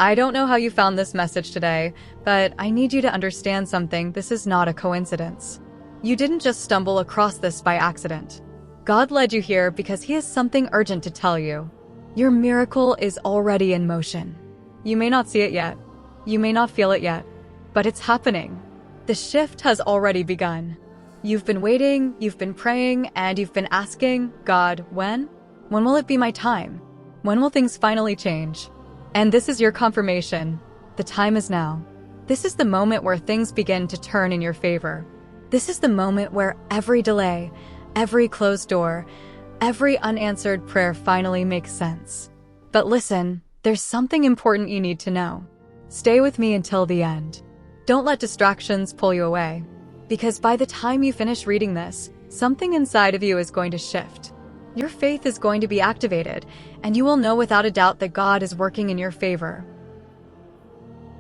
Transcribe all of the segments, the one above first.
I don't know how you found this message today, but I need you to understand something. This is not a coincidence. You didn't just stumble across this by accident. God led you here because He has something urgent to tell you. Your miracle is already in motion. You may not see it yet. You may not feel it yet, but it's happening. The shift has already begun. You've been waiting, you've been praying, and you've been asking, God, when? When will it be my time? When will things finally change? And this is your confirmation. The time is now. This is the moment where things begin to turn in your favor. This is the moment where every delay, every closed door, every unanswered prayer finally makes sense. But listen, there's something important you need to know. Stay with me until the end. Don't let distractions pull you away. Because by the time you finish reading this, something inside of you is going to shift. Your faith is going to be activated, and you will know without a doubt that God is working in your favor.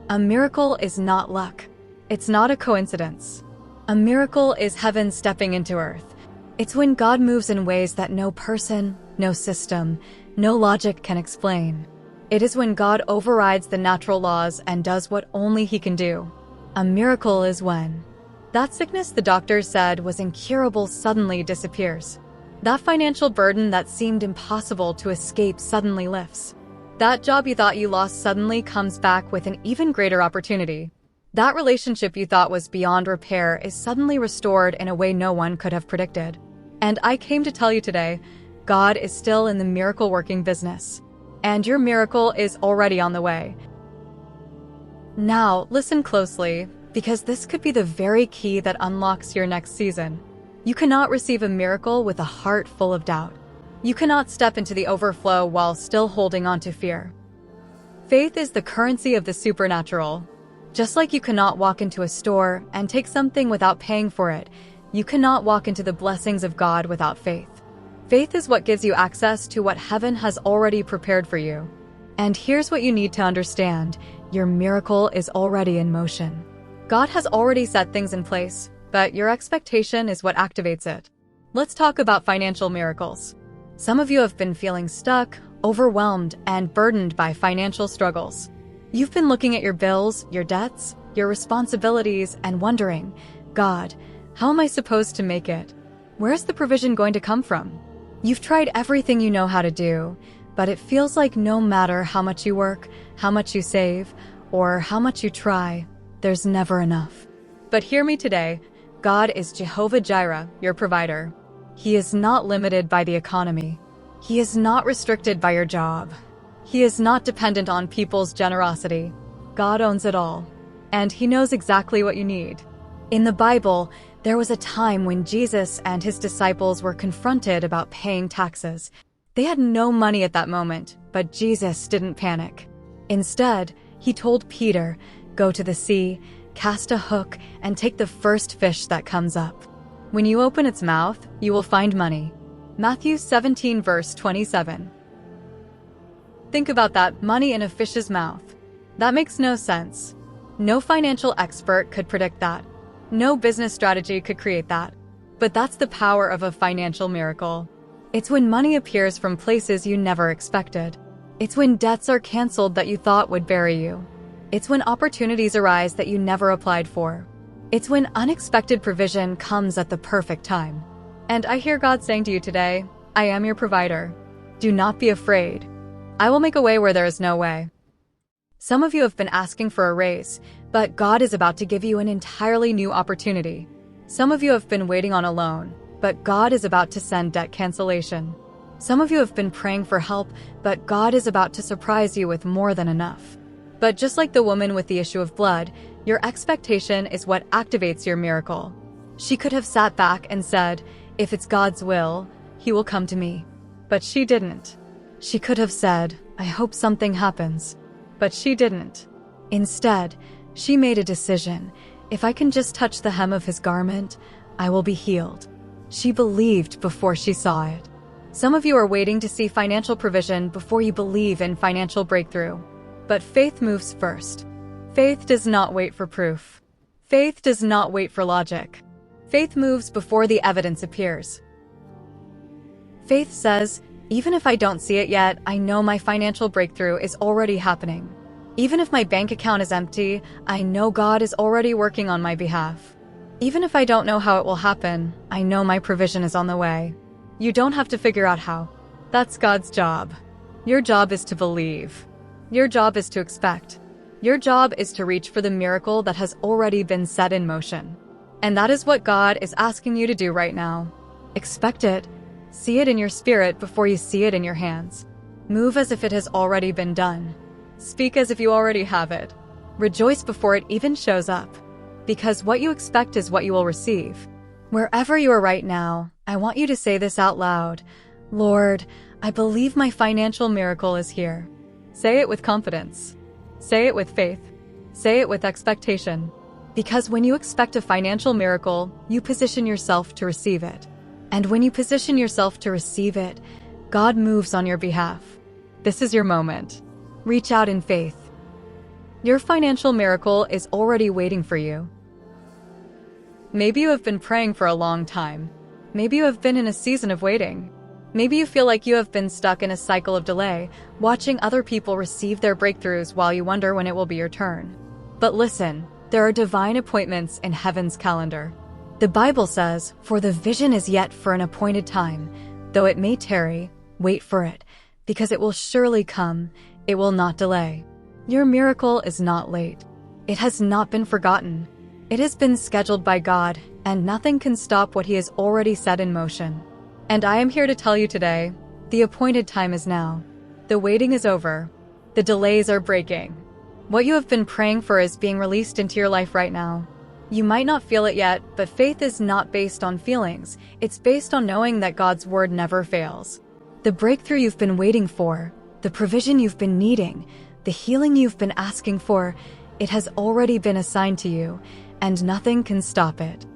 A miracle is not luck. It's not a coincidence. A miracle is heaven stepping into earth. It's when God moves in ways that no person, no system, no logic can explain. It is when God overrides the natural laws and does what only He can do. A miracle is when that sickness the doctors said was incurable suddenly disappears. That financial burden that seemed impossible to escape suddenly lifts. That job you thought you lost suddenly comes back with an even greater opportunity. That relationship you thought was beyond repair is suddenly restored in a way no one could have predicted. And I came to tell you today, God is still in the miracle-working business. And your miracle is already on the way. Now, listen closely, because this could be the very key that unlocks your next season. You cannot receive a miracle with a heart full of doubt. You cannot step into the overflow while still holding on to fear. Faith is the currency of the supernatural. Just like you cannot walk into a store and take something without paying for it, you cannot walk into the blessings of God without faith. Faith is what gives you access to what heaven has already prepared for you. And here's what you need to understand. Your miracle is already in motion. God has already set things in place, but your expectation is what activates it. Let's talk about financial miracles. Some of you have been feeling stuck, overwhelmed, and burdened by financial struggles. You've been looking at your bills, your debts, your responsibilities, and wondering, God, how am I supposed to make it? Where's the provision going to come from? You've tried everything you know how to do, but it feels like no matter how much you work, how much you save, or how much you try, there's never enough. But hear me today. God is Jehovah Jireh, your provider. He is not limited by the economy. He is not restricted by your job. He is not dependent on people's generosity. God owns it all, and He knows exactly what you need. In the Bible, there was a time when Jesus and His disciples were confronted about paying taxes. They had no money at that moment, but Jesus didn't panic. Instead, He told Peter, "Go to the sea, cast a hook, and take the first fish that comes up. When you open its mouth, you will find money." Matthew 17 verse 27. Think about that, money in a fish's mouth. That makes no sense. No financial expert could predict that. No business strategy could create that. But that's the power of a financial miracle. It's when money appears from places you never expected. It's when debts are canceled that you thought would bury you. It's when opportunities arise that you never applied for. It's when unexpected provision comes at the perfect time. And I hear God saying to you today, I am your provider. Do not be afraid. I will make a way where there is no way. Some of you have been asking for a raise, but God is about to give you an entirely new opportunity. Some of you have been waiting on a loan, but God is about to send debt cancellation. Some of you have been praying for help, but God is about to surprise you with more than enough. But just like the woman with the issue of blood, your expectation is what activates your miracle. She could have sat back and said, if it's God's will, He will come to me. But she didn't. She could have said, I hope something happens. But she didn't. Instead, she made a decision. If I can just touch the hem of His garment, I will be healed. She believed before she saw it. Some of you are waiting to see financial provision before you believe in financial breakthrough. But faith moves first. Faith does not wait for proof. Faith does not wait for logic. Faith moves before the evidence appears. Faith says, even if I don't see it yet, I know my financial breakthrough is already happening. Even if my bank account is empty, I know God is already working on my behalf. Even if I don't know how it will happen, I know my provision is on the way. You don't have to figure out how. That's God's job. Your job is to believe. Your job is to expect. Your job is to reach for the miracle that has already been set in motion. And that is what God is asking you to do right now. Expect it. See it in your spirit before you see it in your hands. Move as if it has already been done. Speak as if you already have it. Rejoice before it even shows up. Because what you expect is what you will receive. Wherever you are right now, I want you to say this out loud. Lord, I believe my financial miracle is here. Say it with confidence. Say it with faith. Say it with expectation. Because when you expect a financial miracle, you position yourself to receive it. And when you position yourself to receive it, God moves on your behalf. This is your moment. Reach out in faith. Your financial miracle is already waiting for you. Maybe you have been praying for a long time. Maybe you have been in a season of waiting. Maybe you feel like you have been stuck in a cycle of delay, watching other people receive their breakthroughs while you wonder when it will be your turn. But listen, there are divine appointments in heaven's calendar. The Bible says, "For the vision is yet for an appointed time. Though it may tarry, wait for it, because it will surely come, it will not delay." Your miracle is not late. It has not been forgotten. It has been scheduled by God, and nothing can stop what He has already set in motion. And I am here to tell you today, the appointed time is now. The waiting is over. The delays are breaking. What you have been praying for is being released into your life right now. You might not feel it yet, but faith is not based on feelings. It's based on knowing that God's word never fails. The breakthrough you've been waiting for, the provision you've been needing, the healing you've been asking for, it has already been assigned to you, and nothing can stop it.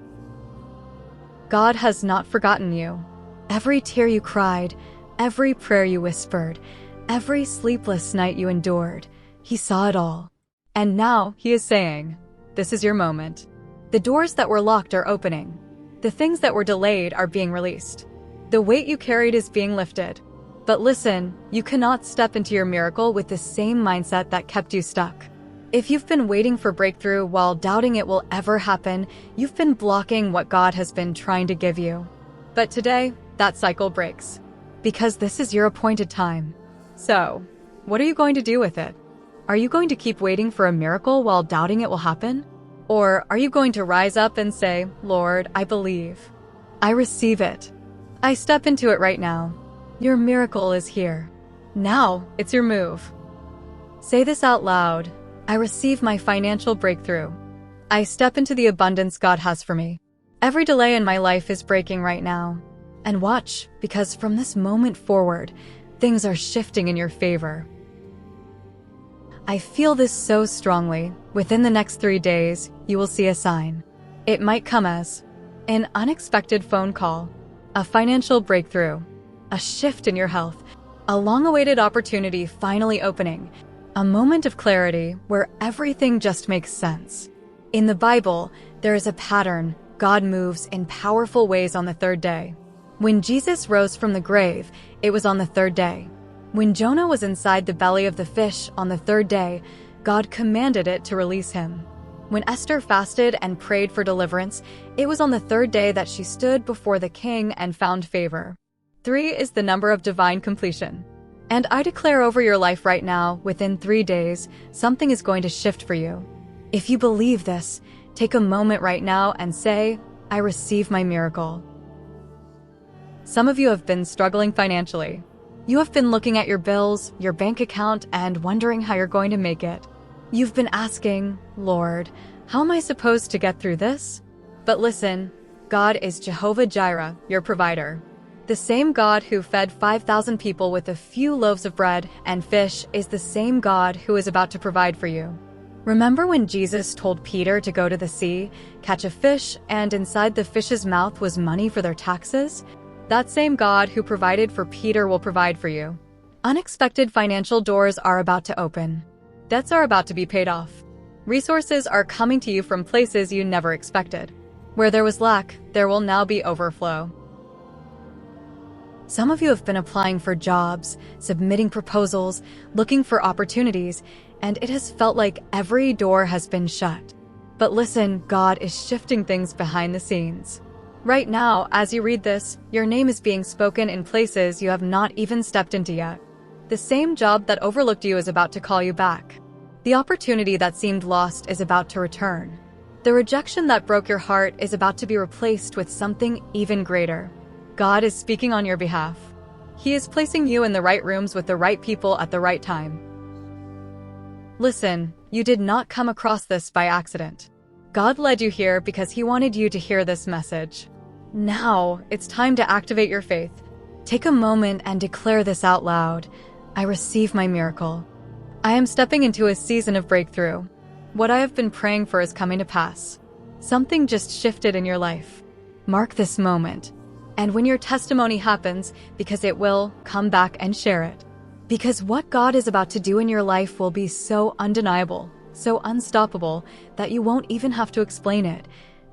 God has not forgotten you. Every tear you cried, every prayer you whispered, every sleepless night you endured, He saw it all. And now He is saying, this is your moment. The doors that were locked are opening. The things that were delayed are being released. The weight you carried is being lifted. But listen, you cannot step into your miracle with the same mindset that kept you stuck. If you've been waiting for breakthrough while doubting it will ever happen, you've been blocking what God has been trying to give you. But today, that cycle breaks. Because this is your appointed time. So, what are you going to do with it? Are you going to keep waiting for a miracle while doubting it will happen? Or are you going to rise up and say, Lord, I believe. I receive it. I step into it right now. Your miracle is here. Now, it's your move. Say this out loud. I receive my financial breakthrough. I step into the abundance God has for me. Every delay in my life is breaking right now. And watch, because from this moment forward, things are shifting in your favor. I feel this so strongly. Within the next 3 days, you will see a sign. It might come as an unexpected phone call, a financial breakthrough, a shift in your health, a long-awaited opportunity finally opening, a moment of clarity where everything just makes sense. In the Bible, there is a pattern. God moves in powerful ways on the third day. When Jesus rose from the grave, it was on the third day. When Jonah was inside the belly of the fish on the third day, God commanded it to release him. When Esther fasted and prayed for deliverance, it was on the third day that she stood before the king and found favor. 3 is the number of divine completion. And I declare over your life right now, within 3 days, something is going to shift for you. If you believe this, take a moment right now and say, I receive my miracle. Some of you have been struggling financially. You have been looking at your bills, your bank account, and wondering how you're going to make it. You've been asking, Lord, how am I supposed to get through this? But listen, God is Jehovah Jireh, your provider. The same God who fed 5,000 people with a few loaves of bread and fish is the same God who is about to provide for you. Remember when Jesus told Peter to go to the sea, catch a fish, and inside the fish's mouth was money for their taxes? That same God who provided for Peter will provide for you. Unexpected financial doors are about to open. Debts are about to be paid off. Resources are coming to you from places you never expected. Where there was lack, there will now be overflow. Some of you have been applying for jobs, submitting proposals, looking for opportunities, and it has felt like every door has been shut. But listen, God is shifting things behind the scenes. Right now, as you read this, your name is being spoken in places you have not even stepped into yet. The same job that overlooked you is about to call you back. The opportunity that seemed lost is about to return. The rejection that broke your heart is about to be replaced with something even greater. God is speaking on your behalf. He is placing you in the right rooms with the right people at the right time. Listen, you did not come across this by accident. God led you here because He wanted you to hear this message. Now, it's time to activate your faith. Take a moment and declare this out loud. I receive my miracle. I am stepping into a season of breakthrough. What I have been praying for is coming to pass. Something just shifted in your life. Mark this moment. And when your testimony happens, because it will, come back and share it. Because what God is about to do in your life will be so undeniable, so unstoppable, that you won't even have to explain it.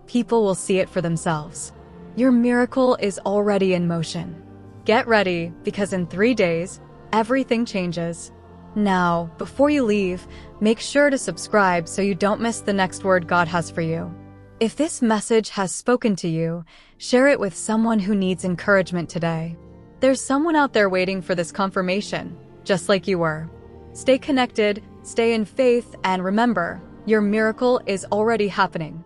People will see it for themselves. Your miracle is already in motion. Get ready, because in 3 days, everything changes. Now, before you leave, make sure to subscribe so you don't miss the next word God has for you. If this message has spoken to you, share it with someone who needs encouragement today. There's someone out there waiting for this confirmation, just like you were. Stay connected, stay in faith, and remember, your miracle is already happening.